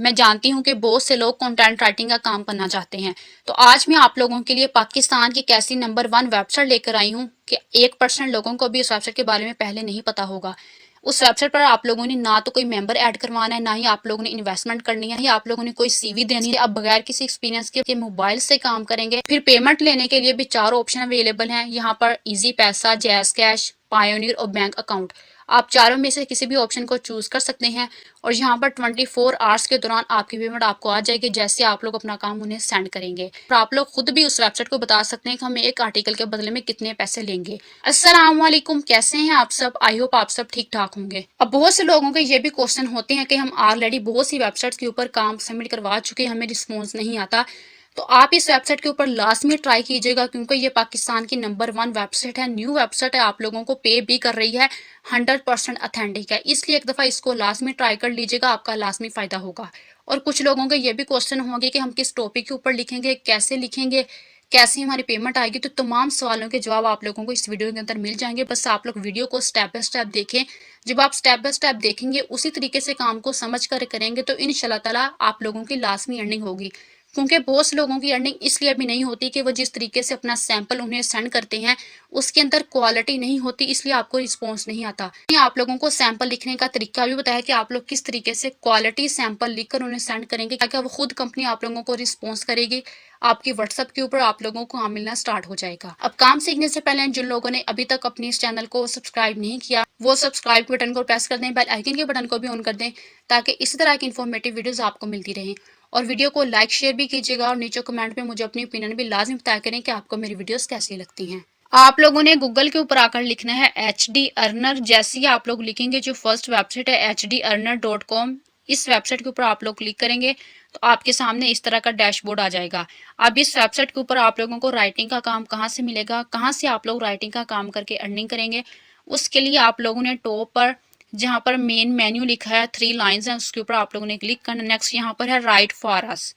मैं जानती हूँ कि बहुत से लोग कंटेंट राइटिंग का काम करना चाहते हैं। तो आज मैं आप लोगों के लिए पाकिस्तान की एक ऐसी नंबर 1 वेबसाइट लेकर आई हूँ कि 1% लोगों को भी उस वेबसाइट के बारे में पहले नहीं पता होगा। उस वेबसाइट पर आप लोगों ने ना तो कोई मेंबर ऐड करवाना है, ना ही आप लोगों ने इन्वेस्टमेंट करनी है, ना ही आप लोगों ने कोई सीवी देनी है। आप बगैर किसी एक्सपीरियंस के मोबाइल से काम करेंगे। फिर पेमेंट लेने के लिए भी 4 ऑप्शन अवेलेबल हैं यहाँ पर: इजी पैसा, जैज़ कैश, पायोनियर और बैंक अकाउंट। आप चारों में से किसी भी ऑप्शन को चूज कर सकते हैं और यहाँ पर 24 आवर्स के दौरान आपकी पेमेंट आपको आ जाएगी जैसे आप लोग अपना काम उन्हें सेंड करेंगे। और आप लोग खुद भी उस वेबसाइट को बता सकते हैं कि हमें एक आर्टिकल के बदले में कितने पैसे लेंगे। अस्सलाम वालेकुम, कैसे हैं आप सब? आई होप आप सब ठीक ठाक होंगे। अब बहुत से लोगों के ये भी क्वेश्चन होते हैं कि हम ऑलरेडी बहुत सी वेबसाइट के ऊपर काम सबमिट करवा चुके हैं, हमें रिस्पॉन्स नहीं आता। तो आप इस वेबसाइट के ऊपर लाजमी ट्राई कीजिएगा क्योंकि ये पाकिस्तान की नंबर 1 वेबसाइट है, न्यू वेबसाइट है, आप लोगों को पे भी कर रही है, 100% अथेंटिक है। इसलिए एक दफ़ा इसको लाजमी ट्राई कर लीजिएगा, आपका लाजमी फ़ायदा होगा। और कुछ लोगों के ये भी क्वेश्चन होंगे कि हम किस टॉपिक के ऊपर लिखेंगे, कैसे लिखेंगे, कैसे हमारी पेमेंट आएगी। तो तमाम सवालों के जवाब आप लोगों को इस वीडियो के अंदर मिल जाएंगे। बस आप लोग वीडियो को स्टेप बाय स्टेप देखें। जब आप स्टेप बाय स्टेप देखेंगे, उसी तरीके से काम को समझ कर करेंगे तो इंशाल्लाह ताला आप लोगों की लाजमी अर्निंग होगी। क्योंकि बहुत से लोगों की अर्निंग इसलिए भी नहीं होती कि वो जिस तरीके से अपना सैंपल उन्हें सेंड करते हैं उसके अंदर क्वालिटी नहीं होती, इसलिए आपको रिस्पॉन्स नहीं आता। आप लोगों को सैंपल लिखने का तरीका भी बताया कि आप लोग किस तरीके से क्वालिटी सैंपल लिखकर उन्हें सेंड करेंगे ताकि वो खुद कंपनी आप लोगों को रिस्पॉन्स करेगी। आपकी व्हाट्सएप के ऊपर आप लोगों को काम मिलना स्टार्ट हो जाएगा। अब काम सीखने से पहले जिन लोगों ने अभी तक अपने इस चैनल को सब्सक्राइब नहीं किया, वो सब्सक्राइब बटन को प्रेस कर दें, बेल आइकन के बटन को भी ऑन कर दें ताकि इसी तरह की इन्फॉर्मेटिव वीडियोस आपको मिलती रहें। और वीडियो को लाइक शेयर भी कीजिएगा और नीचे कमेंट में मुझे अपनी ओपिनियन भी लाजमी बताया करें कि आपको मेरी वीडियोस कैसी लगती हैं। आप लोगों ने गूगल के ऊपर आकर लिखना है HD अर्नर। जैसे ही आप लोग लिखेंगे, जो फर्स्ट वेबसाइट है HDearner.com, इस वेबसाइट के ऊपर आप लोग क्लिक करेंगे तो आपके सामने इस तरह का डैशबोर्ड आ जाएगा। अब इस वेबसाइट के ऊपर आप लोगों को राइटिंग का काम कहाँ से मिलेगा, कहाँ से आप लोग राइटिंग का काम करके अर्निंग करेंगे, उसके लिए आप लोगों ने टॉप पर जहाँ पर मेन मेन्यू लिखा है 3 लाइंस हैं, उसके ऊपर आप लोगों ने क्लिक करना। नेक्स्ट यहाँ पर है राइट फॉर अस,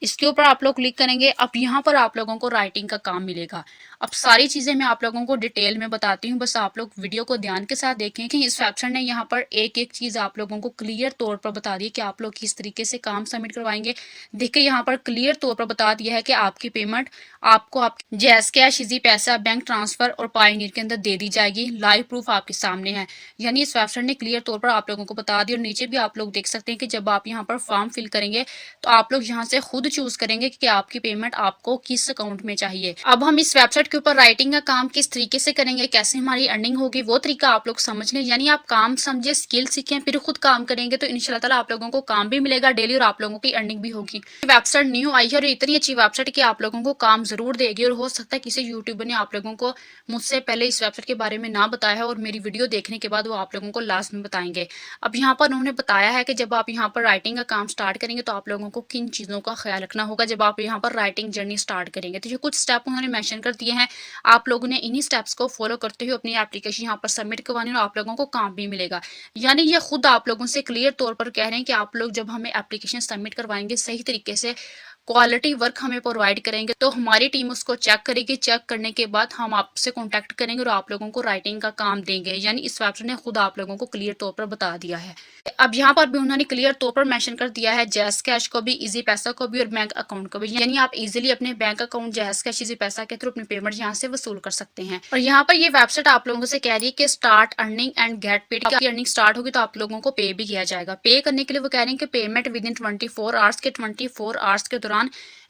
इसके ऊपर आप लोग क्लिक करेंगे। अब यहाँ पर आप लोगों को राइटिंग का काम मिलेगा। अब सारी चीज़ें मैं आप लोगों को डिटेल में बताती हूँ, बस आप लोग वीडियो को ध्यान के साथ देखें कि इस वेबसाइट ने यहाँ पर एक एक चीज़ आप लोगों को क्लियर तौर पर बता दी कि आप लोग किस तरीके से काम सबमिट करवाएंगे। देखिए यहाँ पर क्लियर तौर पर बता दिया है कि आपकी पेमेंट आपको आप जैज़ कैश, इजी पैसा, बैंक ट्रांसफर और पायोनियर के अंदर दे दी जाएगी। लाइव प्रूफ आपके सामने है, यानी इस वेबसाइट ने क्लियर तौर पर आप लोगों को बता दिया। और नीचे भी आप लोग देख सकते हैं कि जब आप यहाँ पर फॉर्म फिल करेंगे तो आप लोग यहाँ से खुद चूज करेंगे कि आपकी पेमेंट आपको किस अकाउंट में चाहिए। अब हम इस वेबसाइट के ऊपर राइटिंग का काम किस तरीके से करेंगे, कैसे हमारी अर्निंग होगी, वो तरीका आप लोग समझ लें। यानी आप काम समझे, स्किल सीखें, फिर खुद काम करेंगे तो इंशाल्लाह ताला आप लोगों को काम भी मिलेगा डेली और आप लोगों की अर्निंग भी होगी। वेबसाइट न्यू आई है और इतनी अच्छी वेबसाइट कि आप लोगों को काम जरूर देगी। और हो सकता है किसी यूट्यूबर ने आप लोगों को मुझसे पहले इस वेबसाइट के बारे में ना बताया है और मेरी वीडियो देखने के बाद वो आप लोगों को लास्ट में बताएंगे। अब यहाँ पर उन्होंने बताया है कि जब आप यहाँ पर राइटिंग का काम स्टार्ट करेंगे तो आप लोगों को किन चीज़ों का ख्याल रखना होगा जब आप यहाँ पर राइटिंग जर्नी स्टार्ट करेंगे। तो ये कुछ स्टेप उन्होंने मेंशन कर दिए हैं, आप लोगों ने इन्हीं स्टेप्स को फॉलो करते हुए अपनी एप्लीकेशन यहाँ पर सबमिट करवानी और आप लोगों को काम भी मिलेगा। यानी ये खुद आप लोगों से क्लियर तौर पर कह रहे हैं कि आप लोग जब हमें एप्लीकेशन सबमिट करवाएंगे, सही तरीके से क्वालिटी वर्क हमें प्रोवाइड करेंगे तो हमारी टीम उसको चेक करेगी। चेक करने के बाद हम आपसे कांटेक्ट करेंगे और आप लोगों को राइटिंग का काम देंगे। यानी इस वेबसाइट ने खुद आप लोगों को क्लियर तौर पर बता दिया है। अब यहाँ पर भी उन्होंने क्लियर तौर पर मेंशन कर दिया है जैज़ कैश को भी, इजी पैसा को भी और बैंक अकाउंट को भी। यानी आप इजीली अपने bank account jazz cash, easy पैसा के थ्रू अपनी पेमेंट यहाँ से वसूल कर सकते हैं। और यहाँ पर ये वेबसाइट आप लोगों से कह रही है कि start earning and get paid. आपकी अर्निंग स्टार्ट होगी तो आप लोगों को पे भी किया जाएगा। पे करने के लिए वो कह रहे हैं कि पेमेंट विद इन 24 आवर्स के 24 आवर्स के दौरान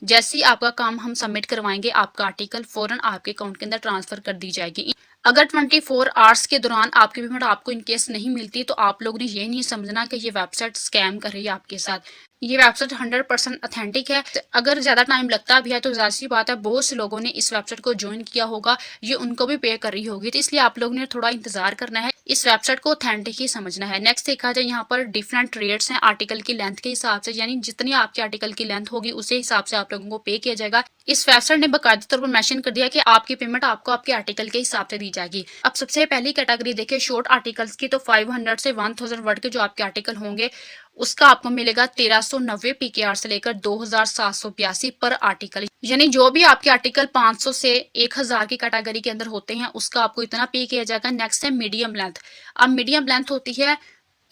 जैसे ही आपका काम हम सबमिट करवाएंगे, आपका आर्टिकल फौरन आपके अकाउंट के अंदर ट्रांसफर कर दी जाएगी। अगर 24 आवर्स के दौरान आपकी पेमेंट आपको इनकेस नहीं मिलती तो आप लोगों ने ये नहीं समझना कि ये वेबसाइट स्कैम कर रही है आपके साथ। ये वेबसाइट 100% अथेंटिक है। अगर ज़्यादा टाइम लगता भी है तो ज़ाहिर सी बात है बहुत से लोगों ने इस वेबसाइट को ज्वाइन किया होगा, ये उनको भी पे कर रही होगी, तो इसलिए आप लोगों ने थोड़ा इंतजार करना है, इस वेबसाइट को ऑथेंटिक ही समझना है। नेक्स्ट देखा जाए यहाँ पर डिफरेंट रेट्स हैं आर्टिकल की लेंथ के हिसाब से, यानी जितनी आपकी आर्टिकल की लेंथ होगी उसी हिसाब से आप लोगों को पे किया जाएगा। इस वेबसाइट ने बाकायदा तौर पर मेंशन कर दिया कि आपकी पेमेंट आपको आपके आर्टिकल के हिसाब से दी जाएगी। अब सबसे पहली कैटेगरी देखिए शॉर्ट आर्टिकल्स की, तो 500 से 1000 वर्ड के जो आपके आर्टिकल होंगे उसका आपको मिलेगा 1390 PKR से लेकर 2782 पर आर्टिकल। यानी जो भी आपके आर्टिकल 500 से 1000 की कैटेगरी के अंदर होते हैं उसका आपको इतना पे किया जाएगा। नेक्स्ट है मीडियम लेंथ। अब मीडियम लेंथ होती है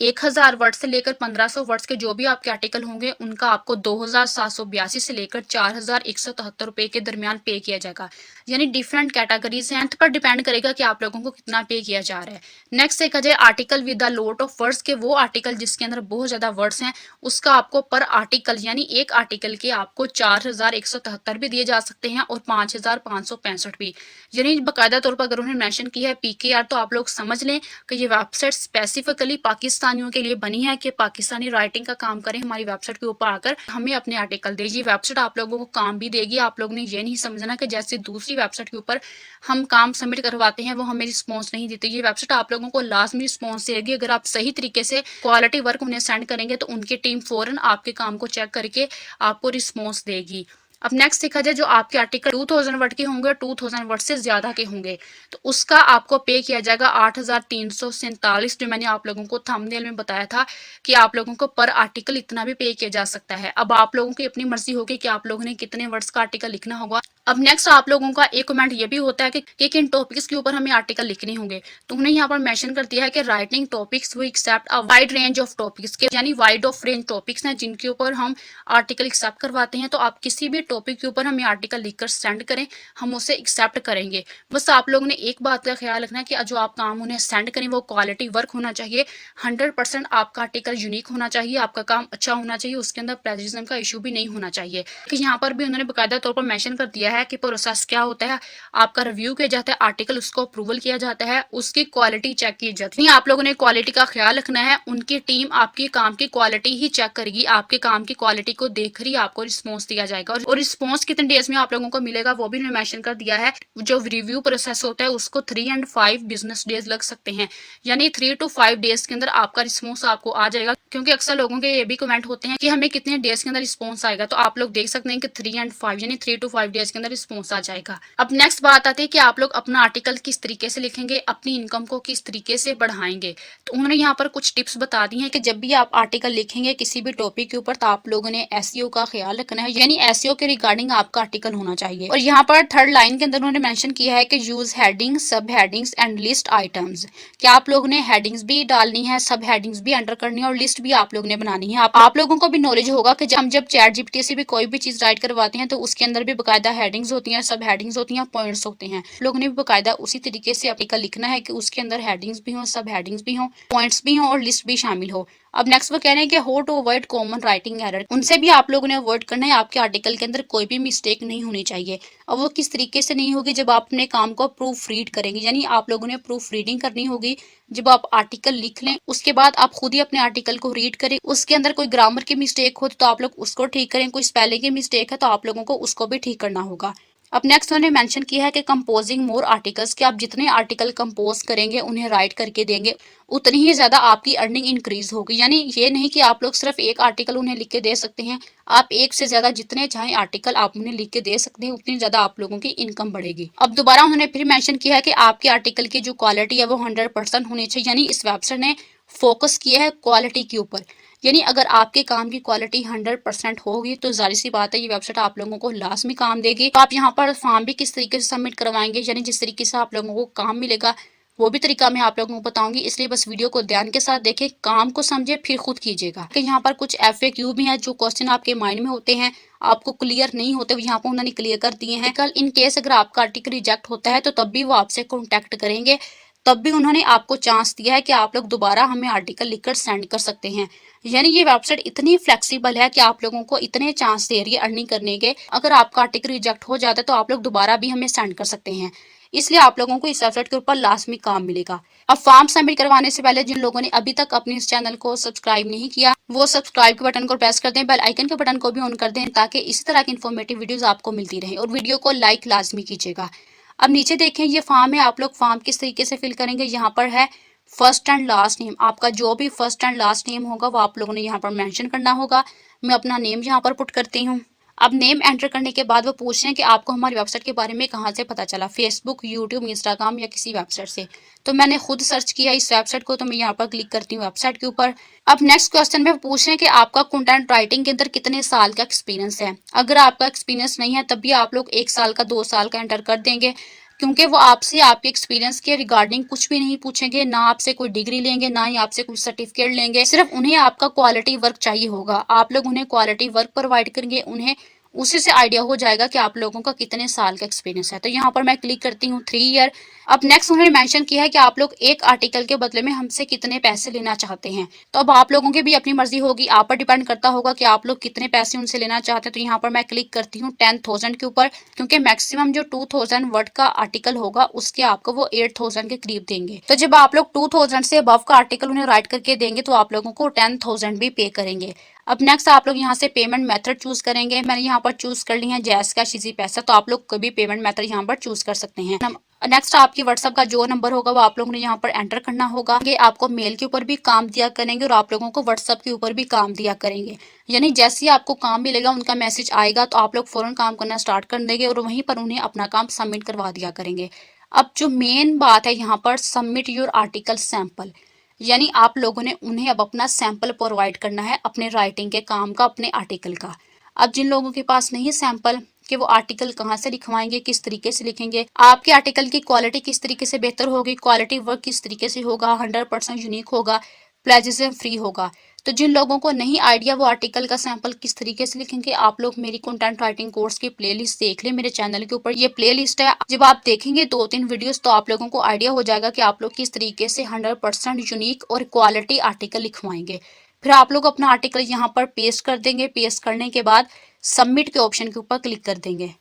1000 वर्ड से लेकर 1500 वर्ड्स के जो भी आपके आर्टिकल होंगे उनका आपको 2782 से लेकर 4173 रुपए के दरमियान पे किया जाएगा। यानी डिफरेंट कैटेगरीज हैं, पर डिपेंड करेगा कि आप लोगों को कितना पे किया जा रहा है। नेक्स्ट देखा जाए article with the lot of words के, वो आर्टिकल जिसके अंदर बहुत ज्यादा वर्ड्स हैं उसका आपको पर आर्टिकल यानी एक आर्टिकल के आपको 4173 भी दिए जा सकते हैं और 5565 भी। यानी बाकायदा तौर पर अगर उन्होंने मेंशन किया है पीकेआर तो आप लोग समझ लें कि ये वेबसाइट स्पेसिफिकली पाकिस्तानियों के लिए बनी है कि पाकिस्तानी राइटिंग का काम करें, हमारी वेबसाइट के ऊपर आकर हमें अपने आर्टिकल दे। ये वेबसाइट आप लोगों को काम भी देगी। आप लोगों ने ये नहीं समझना कि जैसे दूसरी वेबसाइट के ऊपर हम काम सबमिट करवाते हैं वो हमें रिस्पॉन्स नहीं देते। ये वेबसाइट आप लोगों को लाजमी रिस्पॉन्स देगी। अगर आप सही तरीके से क्वालिटी वर्क उन्हें सेंड करेंगे तो उनकी टीम फौरन आपके काम को चेक करके आपको रिस्पॉन्स देगी। अब नेक्स्ट देखा जाए जो आपके आर्टिकल 2000 वर्ड के होंगे, 2000 वर्ड से ज्यादा के होंगे तो उसका आपको पे किया जाएगा 8347, जो मैंने आप लोगों को थंबनेल में बताया था कि आप लोगों को पर आर्टिकल इतना भी पे किया जा सकता है। अब आप लोगों की अपनी मर्जी होगी कि आप लोगों ने कितने वर्ड्स का आर्टिकल लिखना होगा। अब नेक्स्ट आप लोगों का एक कमेंट ये भी होता है कि किन टॉपिक्स के ऊपर हमें आर्टिकल लिखने होंगे, तो उन्हें यहाँ पर मेंशन कर दिया है कि राइटिंग टॉपिक्स वो accept a wide range of topics के, यानी वाइड ऑफ रेंज टॉपिक्स हैं जिनके ऊपर हम आर्टिकल एक्सेप्ट करवाते हैं। तो आप किसी भी टॉपिक के ऊपर हमें आर्टिकल लिखकर सेंड करें, हम उसे एक्सेप्ट करेंगे। बस आप लोगों ने एक बात का ख्याल रखना है कि जो आप काम उन्हें सेंड करें वो क्वालिटी वर्क होना चाहिए। 100% आपका आर्टिकल यूनिक होना चाहिए, आपका काम अच्छा होना चाहिए, उसके अंदर प्लेजरिज्म का इशू भी नहीं होना चाहिए। कि यहाँ पर भी उन्होंने बाकायदा तौर पर मेंशन कर दिया है कि प्रोसेस क्या होता है। आपका रिव्यू किया जाता है, आर्टिकल उसको अप्रूवल किया जाता है, उसकी क्वालिटी चेक की जाती है। आप लोगों ने क्वालिटी का ख्याल रखना है, उनकी टीम आपके काम की क्वालिटी ही चेक करेगी, आपके काम की क्वालिटी को देख ही आपको रिस्पॉन्स दिया जाएगा। और रिस्पॉन्स कितने डेज में आप लोगों को मिलेगा वो भी मेंशन कर दिया है। जो रिव्यू प्रोसेस होता है उसको 3 and 5 बिजनेस डेज लग सकते हैं, यानी 3 to 5 डेज के अंदर आपका रिस्पॉन्स आपको आ जाएगा। क्योंकि अक्सर लोगों के ये भी कमेंट होते हैं कि हमें कितने डेज के अंदर रिस्पॉन्स आएगा, तो आप लोग देख सकते हैं कि 3 and 5 यानी 3 to 5 डेज के अंदर रिस्पॉन्स आ जाएगा। अब नेक्स्ट बात आती है कि आप लोग अपना आर्टिकल किस तरीके से लिखेंगे, अपनी इनकम को किस तरीके से बढ़ाएंगे। तो उन्होंने यहाँ पर कुछ टिप्स बता दी हैं कि जब भी आप आर्टिकल लिखेंगे किसी भी टॉपिक के ऊपर तो आप लोगों ने एसईओ का ख्याल रखना है, यानी एसईओ के रिगार्डिंग आपका आर्टिकल होना चाहिए। और यहाँ पर थर्ड लाइन के अंदर उन्होंने मेंशन किया है कि यूज हेडिंग्स, सब हेडिंग्स एंड लिस्ट आइटम्स। क्या आप लोगों ने हेडिंग्स भी डालनी है, सब हेडिंग्स भी एंटर करनी है और लिस्ट भी आप लोगों ने बनानी है। आप लोगों को भी नॉलेज होगा कि जब चैट जीपीटी से भी कोई भी चीज राइट करवाते हैं तो उसके अंदर भी बाकायदा हेडिंग्स होती हैं, सब हेडिंग्स होती हैं, पॉइंट्स होते हैं। लोगों ने भी बाकायदा उसी तरीके से आर्टिकल लिखना है कि उसके अंदर हेडिंग्स भी हो, सब हेडिंग्स भी हो, पॉइंट्स भी हो और लिस्ट भी शामिल हो। अब नेक्स्ट वो कह रहे हैं कि how to avoid common writing error, उनसे भी आप लोगों ने अवॉइड करना है। आपके आर्टिकल के अंदर कोई भी मिस्टेक नहीं होनी चाहिए। अब वो किस तरीके से नहीं होगी, जब आप अपने काम को प्रूफ रीड करेंगे, यानी आप लोगों ने प्रूफ रीडिंग करनी होगी। जब आप आर्टिकल लिख लें उसके बाद आप खुद ही अपने आर्टिकल को रीड करें, उसके अंदर कोई ग्रामर की मिस्टेक हो तो आप लोग उसको ठीक करें, कोई स्पेलिंग की मिस्टेक है तो आप लोगों को उसको भी ठीक करना होगा। अब नेक्स्ट उन्होंने मेंशन किया है कि कंपोजिंग मोर आर्टिकल्स, कि आप जितने आर्टिकल कंपोज करेंगे उन्हें राइट करके देंगे उतनी ही ज्यादा आपकी अर्निंग इंक्रीज होगी। यानी ये नहीं कि आप लोग सिर्फ एक आर्टिकल उन्हें लिख के दे सकते हैं, आप एक से ज्यादा जितने चाहें आर्टिकल आप उन्हें लिख के दे सकते हैं, उतनी ज्यादा आप लोगों की इनकम बढ़ेगी। अब दोबारा उन्होंने फिर मेंशन किया है कि आपके आर्टिकल की जो क्वालिटी है वो 100% होनी चाहिए। यानी इस वेबसाइट ने फोकस किया है क्वालिटी के ऊपर, यानी अगर आपके काम की क्वालिटी 100% होगी तो जाहिर सी बात है ये वेबसाइट आप लोगों को लाजमी काम देगी। तो आप यहाँ पर फॉर्म भी किस तरीके से सबमिट करवाएंगे, यानी जिस तरीके से आप लोगों को काम मिलेगा वो भी तरीका मैं आप लोगों को बताऊंगी, इसलिए बस वीडियो को ध्यान के साथ देखें, काम को समझे फिर खुद कीजिएगा। कि यहाँ पर कुछ FAQ भी हैं, जो क्वेश्चन आपके माइंड में होते हैं आपको क्लियर नहीं होते, यहाँ पर उन्होंने क्लियर कर दिए हैं। कल इन केस अगर आपका आर्टिकल रिजेक्ट होता है तो तब भी वो आपसे कॉन्टेक्ट करेंगे, तब भी उन्होंने आपको चांस दिया है कि आप लोग दोबारा हमें आर्टिकल लिखकर सेंड कर सकते हैं। यानी ये वेबसाइट इतनी फ्लेक्सिबल है कि आप लोगों को इतने चांस दे रही है अर्निंग करने के। अगर आपका आर्टिकल रिजेक्ट हो जाता है तो आप लोग दोबारा भी हमें सेंड कर सकते हैं, इसलिए आप लोगों को इस वेबसाइट के ऊपर लाजमी काम मिलेगा। अब फॉर्म सबमिट करवाने से पहले जिन लोगों ने अभी तक अपने इस चैनल को सब्सक्राइब नहीं किया वो सब्सक्राइब के बटन को प्रेस कर दें, बेल आइकन के बटन को भी ऑन कर दें ताकि इसी तरह की इन्फॉर्मेटिव वीडियोस आपको मिलती रहे, और वीडियो को लाइक लाजमी कीजिएगा। अब नीचे देखें ये फॉर्म है, आप लोग फॉर्म किस तरीके से फिल करेंगे। यहाँ पर है फर्स्ट एंड लास्ट नेम, आपका जो भी फर्स्ट एंड लास्ट नेम होगा वो आप लोगों ने यहाँ पर मेंशन करना होगा। मैं अपना नेम यहाँ पर पुट करती हूँ। अब नेम एंटर करने के बाद वो पूछ रहे हैं कि आपको हमारी वेबसाइट के बारे में कहाँ से पता चला, फेसबुक, यूट्यूब, इंस्टाग्राम या किसी वेबसाइट से। तो मैंने खुद सर्च किया इस वेबसाइट को, तो मैं यहाँ पर क्लिक करती हूँ वेबसाइट के ऊपर। अब नेक्स्ट क्वेश्चन में पूछ रहे हैं कि आपका कंटेंट राइटिंग के अंदर कितने साल का एक्सपीरियंस है। अगर आपका एक्सपीरियंस नहीं है तब भी आप लोग 1 साल का, 2 साल का एंटर कर देंगे, क्योंकि वो आपसे आपके एक्सपीरियंस के रिगार्डिंग कुछ भी नहीं पूछेंगे, ना आपसे कोई डिग्री लेंगे, ना ही आपसे कोई सर्टिफिकेट लेंगे। सिर्फ उन्हें आपका क्वालिटी वर्क चाहिए होगा। आप लोग उन्हें क्वालिटी वर्क प्रोवाइड करेंगे, उन्हें उसी से आइडिया हो जाएगा कि आप लोगों का कितने साल का एक्सपीरियंस है। तो यहाँ पर मैं क्लिक करती हूँ 3 ईयर। अब नेक्स्ट उन्होंने मेंशन किया है कि आप लोग एक आर्टिकल के बदले में हमसे कितने पैसे लेना चाहते हैं। तो अब आप लोगों की भी अपनी मर्जी होगी, आप पर डिपेंड करता होगा कि आप लोग कितने पैसे उनसे लेना चाहते हैं। तो यहाँ पर मैं क्लिक करती हूँ 10,000 के ऊपर, क्योंकि मैक्सिमम जो 2000 वर्ड का आर्टिकल होगा उसके आपको वो 8000 के करीब देंगे। तो जब आप लोग 2000 से अबव का आर्टिकल उन्हें राइट करके देंगे तो आप लोगों को 10,000 भी पे करेंगे। अब नेक्स्ट आप लोग यहाँ से पेमेंट मेथड चूज करेंगे। मैंने यहाँ पर चूज कर ली है जैस कैश इजी पैसा, तो आप लोग कोई भी पेमेंट मेथड यहाँ पर चूज कर सकते हैं। नेक्स्ट आपकी व्हाट्सएप का जो नंबर होगा वो आप लोगों ने यहाँ पर एंटर करना होगा। ये आपको मेल के ऊपर भी काम दिया करेंगे और आप लोगों को व्हाट्सएप के ऊपर भी काम दिया करेंगे। यानी जैसे ही आपको काम मिलेगा, उनका मैसेज आएगा तो आप लोग फौरन काम करना स्टार्ट कर देंगे और वहीं पर उन्हें अपना काम सबमिट करवा दिया करेंगे। अब जो मेन बात है यहाँ पर, सबमिट योर आर्टिकल सैंपल, यानी आप लोगों ने उन्हें अब अपना सैंपल प्रोवाइड करना है अपने राइटिंग के काम का, अपने आर्टिकल का। अब जिन लोगों के पास नहीं है सैंपल कि वो आर्टिकल कहाँ से लिखवाएंगे, किस तरीके से लिखेंगे, आपके आर्टिकल की क्वालिटी किस तरीके से बेहतर होगी, क्वालिटी वर्क किस तरीके से होगा, 100% यूनिक होगा, प्लेजिज्म फ्री होगा। तो जिन लोगों को नहीं आइडिया वो आर्टिकल का सैंपल किस तरीके से लिखेंगे, आप लोग मेरी कंटेंट राइटिंग कोर्स की प्लेलिस्ट देख लें। मेरे चैनल के ऊपर ये प्लेलिस्ट है। जब आप देखेंगे 2-3 वीडियोस तो आप लोगों को आइडिया हो जाएगा कि आप लोग किस तरीके से 100% यूनिक और क्वालिटी आर्टिकल लिखवाएंगे। फिर आप लोग अपना आर्टिकल यहाँ पर पेस्ट कर देंगे। पेस्ट करने के बाद सबमिट के ऑप्शन के ऊपर क्लिक कर देंगे।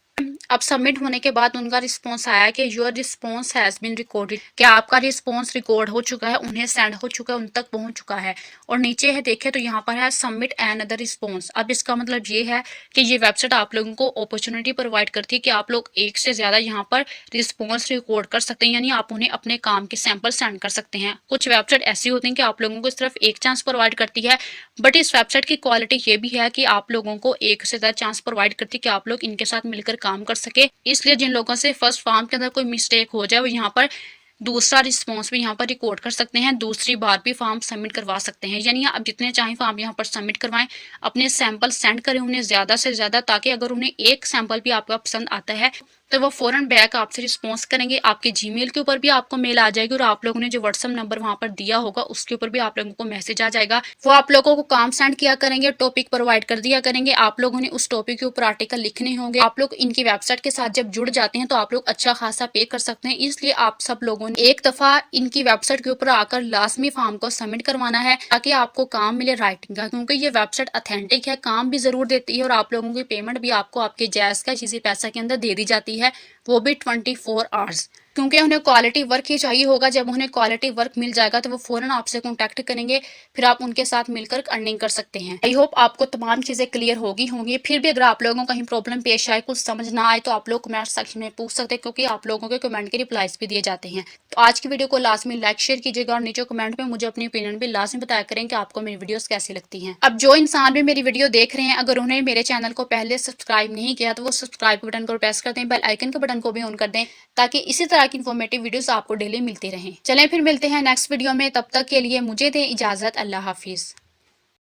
अब सबमिट होने के बाद उनका रिस्पॉन्स आया कि your response has been recorded, क्या आपका रिस्पॉन्स रिकॉर्ड हो चुका है, उन्हें सेंड हो चुका है, उन तक पहुंच चुका है। और नीचे है देखे तो यहाँ पर है सबमिट एन अदर रिस्पॉन्स। अब इसका मतलब ये है कि ये वेबसाइट आप लोगों को अपॉर्चुनिटी प्रोवाइड करती है कि आप लोग एक से ज्यादा यहाँ पर रिस्पॉन्स रिकॉर्ड कर सकते हैं, यानी आप उन्हें अपने काम के सैंपल सेंड कर सकते हैं। कुछ वेबसाइट ऐसी होती है कि आप लोगों को सिर्फ एक चांस प्रोवाइड करती है, बट इस वेबसाइट की क्वालिटी ये भी है कि आप लोगों को एक से ज्यादा चांस प्रोवाइड करती है कि आप लोग इनके साथ मिलकर काम कर सके। इसलिए जिन लोगों से फर्स्ट फॉर्म के अंदर कोई मिस्टेक हो जाए वो यहाँ पर दूसरा रिस्पॉन्स भी यहाँ पर रिकॉर्ड कर सकते हैं, दूसरी बार भी फॉर्म सबमिट करवा सकते हैं। यानी आप जितने चाहें फॉर्म यहाँ पर सबमिट करवाएं, अपने सैंपल सेंड करें उन्हें ज्यादा से ज्यादा, ताकि अगर उन्हें एक सैंपल भी आपका पसंद आता है तो वो फौरन बैक आपसे रिस्पॉन्स करेंगे। आपके जीमेल के ऊपर भी आपको मेल आ जाएगी और आप लोगों ने जो व्हाट्सएप नंबर वहां पर दिया होगा उसके ऊपर भी आप लोगों को मैसेज आ जाएगा। वो आप लोगों को काम सेंड किया करेंगे, टॉपिक प्रोवाइड कर दिया करेंगे, आप लोगों ने उस टॉपिक के ऊपर आर्टिकल लिखने होंगे। आप लोग इनकी वेबसाइट के साथ जब जुड़ जाते हैं तो आप लोग अच्छा खासा पे कर सकते हैं। इसलिए आप सब लोगों ने एक दफा इनकी वेबसाइट के ऊपर आकर लाजमी फॉर्म को सबमिट करवाना है, ताकि आपको काम मिले राइटिंग का। क्योंकि ये वेबसाइट ऑथेंटिक है, काम भी जरूर देती है और आप लोगों की पेमेंट भी आपको आपके जायज का इसी पैसा के अंदर दे दी जाती है, वो भी 24 आवर्स। क्योंकि उन्हें क्वालिटी वर्क ही चाहिए होगा। जब उन्हें क्वालिटी वर्क मिल जाएगा तो वो फौरन आपसे कांटेक्ट करेंगे, फिर आप उनके साथ मिलकर अर्निंग कर सकते हैं। आई होप आपको तमाम चीजें क्लियर होंगी। फिर भी अगर आप लोगों को कहीं प्रॉब्लम पेश आए, कुछ समझ ना आए, तो आप लोग कमेंट सेक्शन में पूछ सकते हैं, क्योंकि आप लोगों के कमेंट के रिप्लाईज भी दिए जाते हैं। तो आज की वीडियो को लाजमी लाइक शेयर कीजिएगा और नीचे कमेंट में मुझे अपनी ओपिनियन भी लाजमी बताया करें कि आपको मेरी वीडियोस कैसी लगती हैं। अब जो इंसान भी मेरी वीडियो देख रहे हैं, अगर उन्हें मेरे चैनल को पहले सब्सक्राइब नहीं किया तो वो सब्सक्राइब बटन को प्रेस कर दें, बेल आइकन के बटन को भी ऑन कर दें, ताकि इसी तरह की इन्फॉर्मेटिव वीडियोस आपको डेली मिलते रहें। चलें फिर मिलते हैं नेक्स्ट वीडियो में, तब तक के लिए मुझे दें इजाजत। अल्लाह हाफिज।